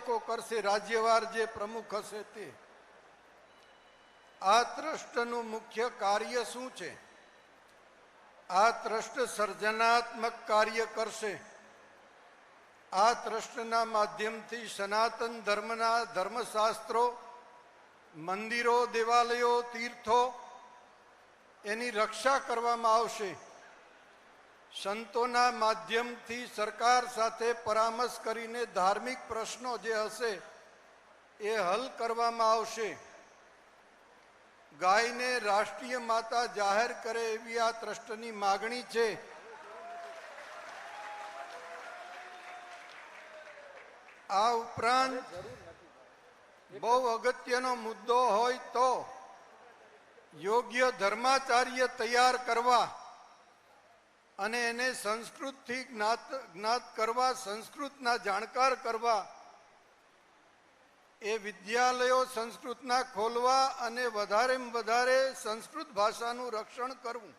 લોકો કરશે, રાજ્યવાર જે પ્રમુખ હશે તે. આ ટ્રસ્ટનું મુખ્ય કાર્ય શું છે? આ ટ્રસ્ટ સર્જનાત્મક કાર્ય કરશે. આ ટ્રસ્ટના માધ્યમથી સનાતન ધર્મના ધર્મશાસ્ત્રો, મંદિરો, દેવાલયો, તીર્થો એની રક્ષા કરવામાં આવશે. સંતોના માધ્યમથી સરકાર સાથે પરામર્શ કરીને ધાર્મિક પ્રશ્નો જે હશે એ હલ કરવામાં આવશે. ગાયને રાષ્ટ્રીય માતા જાહેર કરે એવી આ ટ્રસ્ટની માગણી છે. આ ઉપરાંત બહુ અગત્યનો મુદ્દો હોય તો યોગ્ય ધર્માચાર્ય તૈયાર કરવા અને એને સંસ્કૃતથી જ્ઞાત કરવા, સંસ્કૃતના જાણકાર કરવા, એ વિદ્યાલયો સંસ્કૃતના ખોલવા અને વધારેમાં વધારે સંસ્કૃત ભાષાનું રક્ષણ કરવું.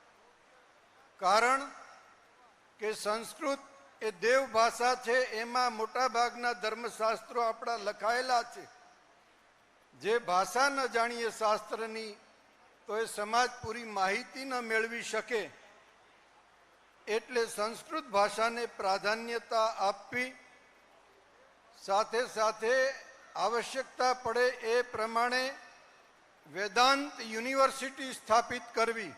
કારણ કે સંસ્કૃત એ દેવ ભાષા છે. એમાં મોટાભાગના ધર્મશાસ્ત્રો આપણા લખાયેલા છે. જે ભાષા ન જાણીએ શાસ્ત્રની તો એ સમાજ પૂરી માહિતી ન મેળવી શકે. એટલે સંસ્કૃત ભાષાને પ્રાધાન્યતા આપવી, સાથે સાથે આવશ્યકતા પડે એ પ્રમાણે વેદાંત યુનિવર્સિટી સ્થાપિત કરવી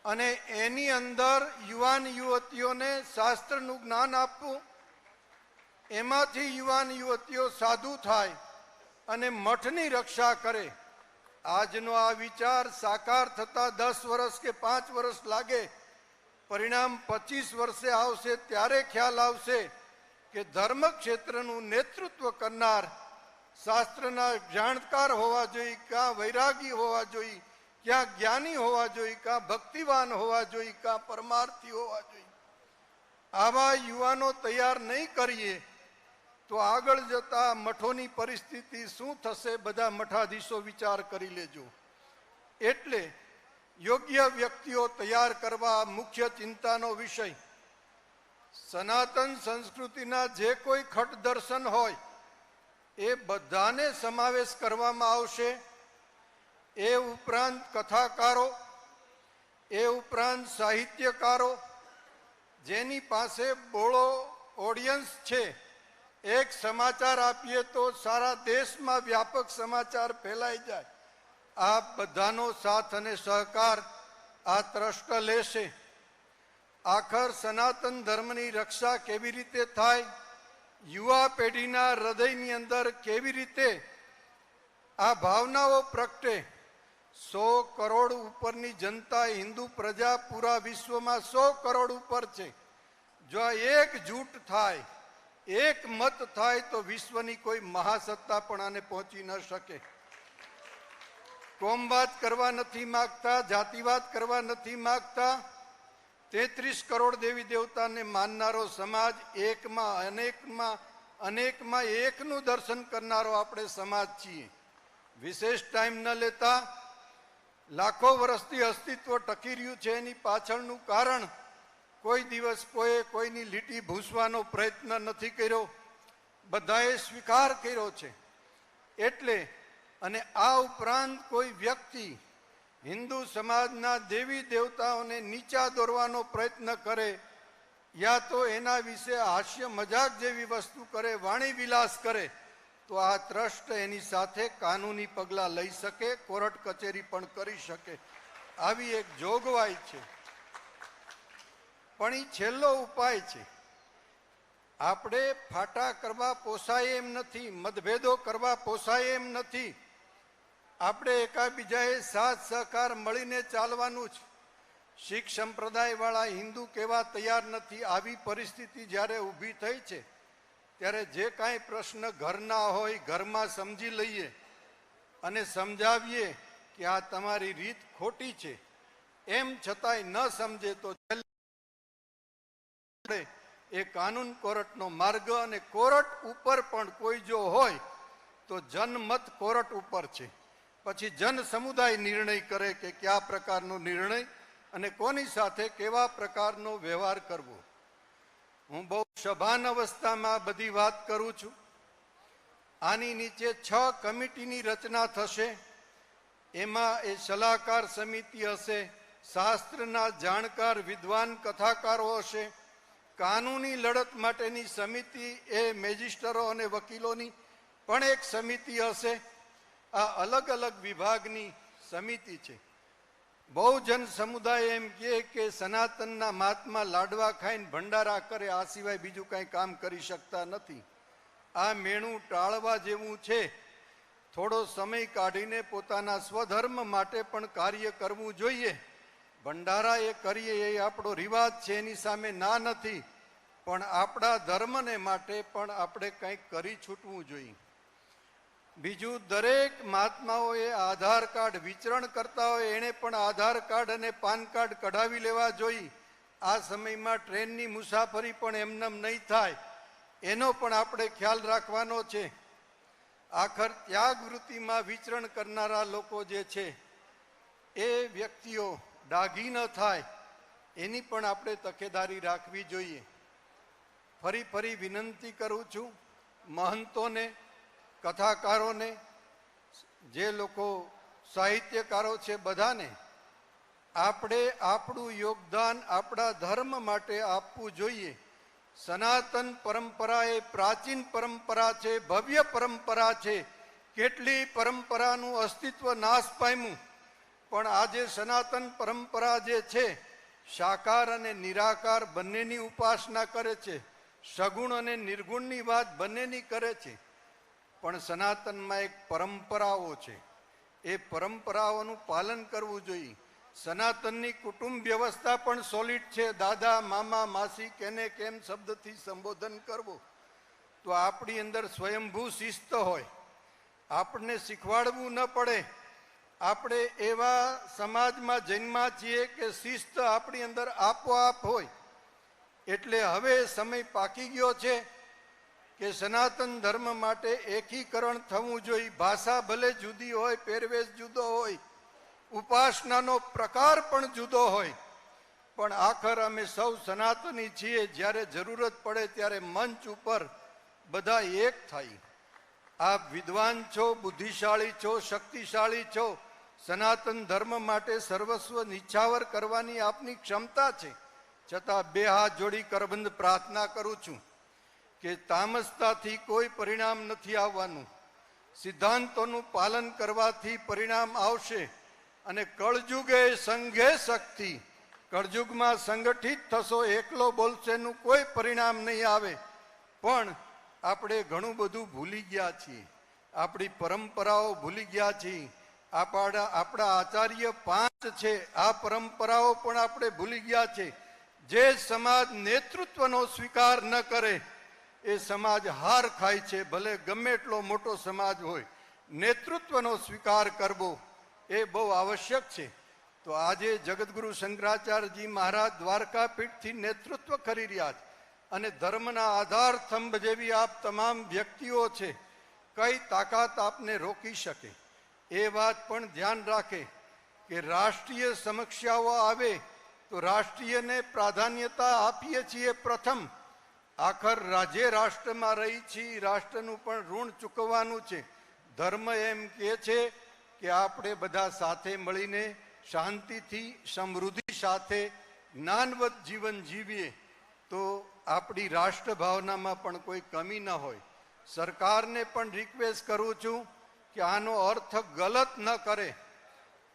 અને એની અંદર યુવાન યુવતીઓને શાસ્ત્રનું જ્ઞાન આપવું. એમાંથી યુવાન યુવતીઓ સાધુ થાય અને મઠની રક્ષા કરે. આજનો આ વિચાર સાકાર થતા 10 વર્ષ કે 5 વર્ષ લાગે, પરિણામ 25 વર્ષે આવશે. ત્યારે ખ્યાલ આવશે કે ધર્મ ક્ષેત્રનું નેતૃત્વ કરનાર શાસ્ત્રના જાણકાર હોવા જોઈએ, ક્યાં વૈરાગી હોવા જોઈએ, ક્યાં જ્ઞાની હોવા જોઈએ, ક્યાં ભક્તિવાન હોવા જોઈએ, ક્યાં પરમાર્થી હોવા જોઈએ. આવા યુવાનો તૈયાર નહીં કરીએ તો આગળ જતા મઠોની પરિસ્થિતિ શું થશે? બધા મઠાધીશો વિચાર કરી લેજો. એટલે યોગ્ય વ્યક્તિઓ તૈયાર કરવા મુખ્ય ચિંતાનો વિષય. સનાતન સંસ્કૃતિના જે કોઈ ખટ દર્શન હોય એ બધાને સમાવેશ કરવામાં આવશે. એ ઉપરાંત કથાકારો, એ ઉપરાંત સાહિત્યકારો, જેની પાસે બોળો ઓડિયન્સ છે. એક સમાચાર આપીએ તો સારા દેશમાં વ્યાપક સમાચાર ફેલાઈ જાય. આ બધાનો સાથ અને સહકાર આ ટ્રસ્ટ લેશે. આખર સનાતન ધર્મની રક્ષા કેવી રીતે થાય, યુવા પેઢીના હૃદયની અંદર કેવી રીતે આ ભાવનાઓ પ્રગટે. 100 કરોડ ઉપરની જનતા, હિન્દુ પ્રજા પૂરા વિશ્વમાં 100 કરોડ ઉપર છે. જો એક જૂટ થાય, એક મત થાય તો વિશ્વની કોઈ મહાસત્તા પણ આને પહોંચી ન શકે. કોમવાદ કરવા નથી માગતા, જાતિવાદ કરવા નથી માગતા. 33 કરોડ દેવી દેવતાને માનનારો સમાજ, અનેકમાં એકનું દર્શન કરનારો આપણે સમાજ છીએ. વિશેષ ટાઈમ ન લેતા, લાખો વર્ષથી અસ્તિત્વ ટકી રહ્યું છે. એની પાછળનું કારણ કોઈ દિવસ કોઈની લીટી ભૂંસવાનો પ્રયત્ન નથી કર્યો. બધાએ સ્વીકાર કર્યો છે. એટલે અને આ ઉપરાંત કોઈ વ્યક્તિ હિન્દુ સમાજના દેવી દેવતાઓને નીચા દોરવાનો પ્રયત્ન કરે, યા તો એના વિશે હાસ્ય મજાક જેવી વસ્તુ કરે, વાણી વિલાસ કરે, તો આ ટ્રસ્ટ એની સાથે કાનૂની પગલાં લઈ શકે, કોર્ટ કચેરી પણ કરી શકે. આવી એક જોગવાઈ છે. પણ એ છેલ્લો ઉપાય છે. આપણે ફાટા કરવા પોસાય એમ નથી, મતભેદો કરવા પોસાય એમ નથી. આપણે એકાબીજાએ સાથ સહકાર મળીને ચાલવાનું છે. શીખ સંપ્રદાયવાળા હિન્દુ કહેવા તૈયાર નથી. આવી પરિસ્થિતિ જ્યારે ઊભી થઈ છે ત્યારે જે કાંઈ પ્રશ્ન ઘરના હોય, ઘરમાં સમજી લઈએ અને સમજાવીએ કે આ તમારી રીત ખોટી છે. એમ છતાંય ન સમજે તો એ કાનૂન કોર્ટનો માર્ગ, અને કોર્ટ ઉપર પણ કોઈ જો હોય તો જનમત કોર્ટ ઉપર છે. પછી જન સમુદાય નિર્ણય કરે કે કયા પ્રકારનો નિર્ણય અને કોની સાથે કેવા પ્રકારનો વ્યવહાર કરવો. હું બહુ સભાન અવસ્થામાં બધી વાત કરું છું. આની નીચે 6 કમિટીની રચના થશે. એમાં એ સલાહકાર સમિતિ હશે, શાસ્ત્રના જાણકાર વિદ્વાન કથાકારો હશે, કાનૂની લડત માટેની સમિતિ એ મેજિસ્ટરો અને વકીલોની પણ એક સમિતિ હશે. આ અલગ અલગ વિભાગની સમિતિ છે. બહુજન સમુદાય એમ કહે કે સનાતનના મહાત્મા લાડવા ખાઈને ભંડારા કરે, આ સિવાય બીજું કાંઈ કામ કરી શકતા નથી. આ મેણું ટાળવા જેવું છે. થોડો સમય કાઢીને પોતાના સ્વધર્મ માટે પણ કાર્ય કરવું જોઈએ. ભંડારા એ કરીએ એ આપણો રિવાજ છે, એની સામે ના નથી, પણ આપણા ધર્મને માટે પણ આપણે કંઈક કરી છૂટવું જોઈએ. બીજું, દરેક મહાત્માઓએ આધાર કાર્ડ વિચરણ કરતા હોય એણે પણ આધાર કાર્ડ અને પાન કાર્ડ કઢાવી લેવા જોઈએ. આ સમયમાં ટ્રેનની મુસાફરી પણ એમનેમ નહીં થાય, એનો પણ આપણે ખ્યાલ રાખવાનો છે. આખર ત્યાગ વૃત્તિમાં વિચરણ કરનારા લોકો જે છે એ વ્યક્તિઓ ડાઘી ન થાય એની પણ આપણે તકેદારી રાખવી જોઈએ. ફરી ફરી વિનંતી કરું છું મહંતોને, કથાકારોને, જે લોકો સાહિત્યકારો છે બધાને, આપણે આપણું યોગદાન આપણા ધર્મ માટે આપવું જોઈએ. સનાતન પરંપરા એ પ્રાચીન પરંપરા છે, ભવ્ય પરંપરા છે. કેટલી પરંપરાનું અસ્તિત્વ નાશ પામ્યું, પણ આજે સનાતન પરંપરા જે છે સાકાર અને નિરાકાર બંનેની ઉપાસના કરે છે, સગુણ અને નિર્ગુણની વાત બંનેની કરે છે. પણ સનાતનમાં એક પરંપરાઓ છે, એ પરંપરાઓનું પાલન કરવું જોઈએ. સનાતનની કુટુંબ વ્યવસ્થા પણ સોલિડ છે. દાદા, મામા, માસી કેને કેમ શબ્દથી સંબોધન કરવું. તો આપણી અંદર સ્વયંભૂ શિસ્ત હોય, આપણને શીખવાડવું ન પડે. આપણે એવા સમાજમાં જન્મ્યા છીએ કે શિસ્ત આપણી અંદર આપોઆપ હોય. એટલે હવે સમય પાકી ગયો છે કે સનાતન ધર્મ માટે એકીકરણ થવું જોઈએ. ભાષા ભલે જુદી હોય, પહેરવેશ જુદો હોય, ઉપાસનાનો પ્રકાર પણ જુદો હોય, પણ આખર અમે સૌ સનાતની છીએ. જ્યારે જરૂરત પડે ત્યારે મંચ ઉપર બધા એક થાય. આપ વિદ્વાન છો, બુદ્ધિશાળી છો, શક્તિશાળી છો. સનાતન ધર્મ માટે સર્વસ્વ નિછાવર કરવાની આપની ક્ષમતા છે. છતાં બે હાથ જોડી કરબંધ પ્રાર્થના કરું છું કે તામસતાથી કોઈ પરિણામ નથી આવવાનું. સિદ્ધાંતોનું પાલન કરવાથી પરિણામ આવશે. અને કળજુગે સંઘે શક્તિ, કળજુગમાં સંગઠિત થશો, એકલો બોલશે એનું કોઈ પરિણામ નહીં આવે. પણ આપણે ઘણું બધું ભૂલી ગયા છીએ, આપણી પરંપરાઓ ભૂલી ગયા છીએ. આપણા આચાર્ય 5 છે, આ પરંપરાઓ પણ આપણે ભૂલી ગયા છે. જે સમાજ નેતૃત્વનો સ્વીકાર ન કરે એ સમાજ હાર ખાય છે. ભલે ગમે એટલો મોટો સમાજ હોય, નેતૃત્વનો સ્વીકાર કરવો એ બહુ આવશ્યક છે. તો આજે જગતગુરુ શંકરાચાર્યજી મહારાજ દ્વારકાપીઠથી નેતૃત્વ કરી રહ્યા છે, અને ધર્મના આધાર સ્તંભ જેવી આપ તમામ વ્યક્તિઓ છે. કઈ તાકાત આપને રોકી શકે? એ વાત પણ ધ્યાન રાખે કે રાષ્ટ્રીય સમસ્યાઓ આવે તો રાષ્ટ્રીયને પ્રાધાન્યતા આપીએ છીએ પ્રથમ. આખર રાજ્ય રાષ્ટ્રમાં રહી છીએ, રાષ્ટ્રનું પણ ઋણ ચૂકવવાનું છે. ધર્મ એમ કહે છે કે આપણે બધા સાથે મળીને શાંતિથી, સમૃદ્ધિ સાથે જ્ઞાનવત જીવન જીવીએ તો આપણી રાષ્ટ્ર ભાવનામાં પણ કોઈ કમી ન હોય. સરકારને પણ રિક્વેસ્ટ કરું છું કે આનો અર્થ ગલત ન કરે.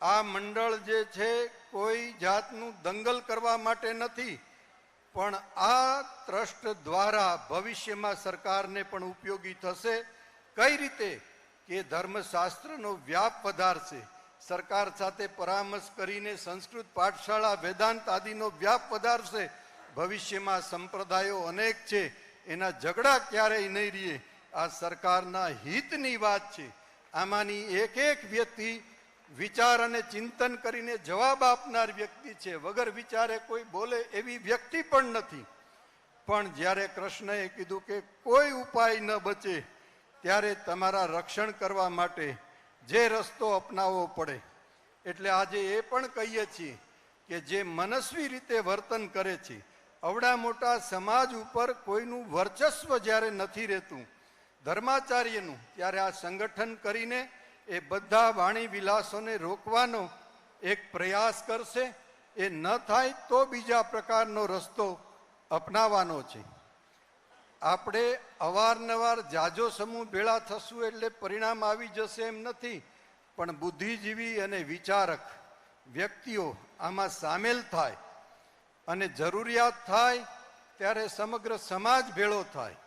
આ મંડળ જે છે કોઈ જાતનું દંગલ કરવા માટે નથી, પણ આ ટ્રસ્ટ દ્વારા ભવિષ્યમાં સરકારને પણ ઉપયોગી થશે. કઈ રીતે કે ધર્મશાસ્ત્રનો વ્યાપ વધારશે. સરકાર સાથે પરામર્શ કરીને સંસ્કૃત પાઠશાળા, વેદાંત આદિનો વ્યાપ વધારશે. ભવિષ્યમાં સંપ્રદાયો અનેક છે, એના ઝઘડા ક્યારેય નહીં રહીએ. આ સરકારના હિતની વાત છે. આમાંની એક એક વ્યક્તિ વિચાર અને ચિંતન કરીને જવાબ આપનાર વ્યક્તિ છે. વગર વિચારે કોઈ બોલે એવી વ્યક્તિ પણ નથી. પણ જ્યારે કૃષ્ણએ કીધું કે કોઈ ઉપાય ન બચે, ત્યારે તમારા રક્ષણ કરવા માટે જે રસ્તો અપનાવવો પડે. એટલે આજે એ પણ કહીએ છીએ કે જે મનસ્વી રીતે વર્તન કરે છે, અવડા મોટા સમાજ ઉપર કોઈનું વર્ચસ્વ જ્યારે નથી રહેતું, ધર્માચાર્યનું, ત્યારે આ સંગઠન કરીને એ બધા વાણી વિલાસોને રોકવાનો એક પ્રયાસ કરશે. એ ન થાય તો બીજા પ્રકારનો રસ્તો અપનાવવાનો છે. આપણે અવારનવાર જાજો સમૂહ ભેળા થશું એટલે પરિણામ આવી જશે એમ નથી, પણ બુદ્ધિજીવી અને વિચારક વ્યક્તિઓ આમાં સામેલ થાય અને જરૂરિયાત થાય ત્યારે સમગ્ર સમાજ ભેળો થાય.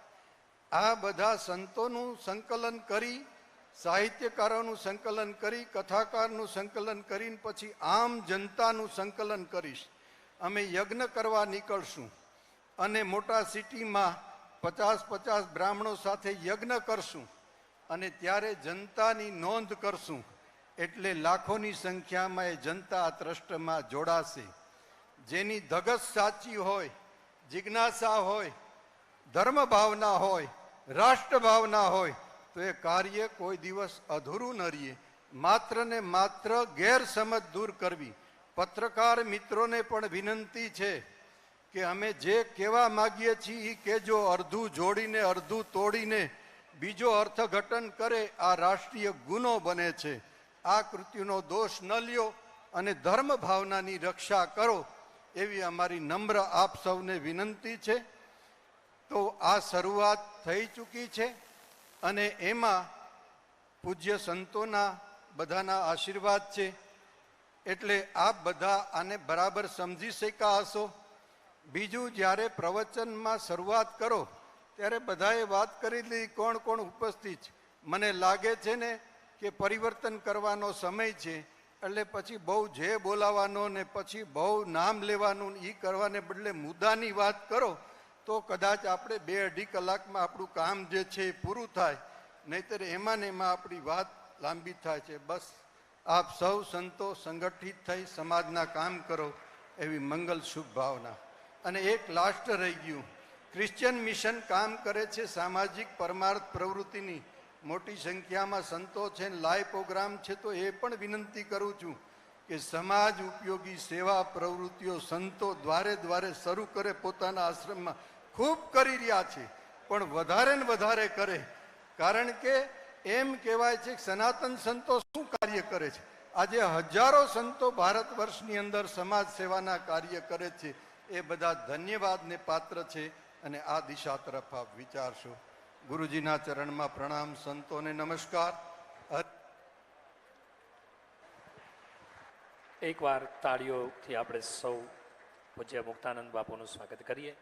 આ બધા સંતોનું સંકલન કરી, સાહિત્યકારોનું સંકલન કરી, કથાકારનું સંકલન કરીને પછી આમ જનતાનું સંકલન કરીશ. અમે યજ્ઞ કરવા નીકળશું અને મોટા સિટીમાં 50-50 બ્રાહ્મણો સાથે યજ્ઞ કરશું અને ત્યારે જનતાની નોંધ કરશું. એટલે લાખોની સંખ્યામાં એ જનતા આ ટ્રસ્ટમાં જોડાશે. જેની ધગસ સાચી હોય, જિજ્ઞાસા હોય, ધર્મ ભાવના હોય, રાષ્ટ્ર ભાવના હોય તો એ કાર્ય કોઈ દિવસ અધૂરું ન રહીએ. માત્ર ને માત્ર ગેરસમજ દૂર કરવી. પત્રકાર મિત્રોને પણ વિનંતી છે કે અમે જે કહેવા માગીએ છીએ એ કહેજો. અડધું જોડીને અડધું તોડીને બીજો અર્થઘટન કરે આ રાષ્ટ્રીય ગુનો બને છે. આ કૃત્યુનો દોષ ન લ્યો અને ધર્મ ભાવનાની રક્ષા કરો એવી અમારી નમ્ર આપ સૌને વિનંતી છે. તો આ શરૂઆત થઈ ચૂકી છે અને એમાં પૂજ્ય સંતોના બધાના આશીર્વાદ છે. એટલે આપ બધા આને બરાબર સમજી શક્યા હશો. બીજું, જ્યારે પ્રવચનમાં શરૂઆત કરો ત્યારે બધાએ વાત કરી લીધી કોણ કોણ ઉપસ્થિત છે. મને લાગે છે ને કે પરિવર્તન કરવાનો સમય છે, એટલે પછી બહુ જે બોલાવાનો ને પછી બહુ નામ લેવાનું એ કરવાને બદલે મુદ્દાની વાત કરો તો કદાચ આપણે 2-2.5 કલાકમાં આપણું કામ જે છે એ પૂરું થાય. નહીંતર એમાં ને એમાં આપણી વાત લાંબી થાય છે. બસ આપ સૌ સંતો સંગઠિત થઈ સમાજના કામ કરો એવી મંગલ શુભ ભાવના. અને એક લાસ્ટ રહી ગયું, ક્રિશ્ચિયન મિશન કામ કરે છે સામાજિક પરમાર્થ પ્રવૃત્તિની. મોટી સંખ્યામાં સંતો છે, લાઈવ પ્રોગ્રામ છે. તો એ પણ વિનંતી કરું છું કે સમાજ ઉપયોગી સેવા પ્રવૃત્તિઓ સંતો દ્વારે દ્વારે શરૂ કરે. પોતાના આશ્રમમાં ખૂબ કરી રહ્યા છે, પણ વધારે ને વધારે કરે. કારણ કે એમ કહેવાય છે કે સનાતન સંતો શું કાર્ય કરે છે. આજે હજારો સંતો ભારત વર્ષની અંદર સમાજ સેવાના કાર્ય કરે છે. એ બધા ધન્યવાદને પાત્ર છે અને આ દિશા તરફ આપ વિચારશો. ગુરુજીના ચરણમાં પ્રણામ, સંતોને નમસ્કાર. એકવાર તાળીઓથી આપણે સૌ પૂજ્ય મુક્તાનંદ બાપુનું સ્વાગત કરીએ.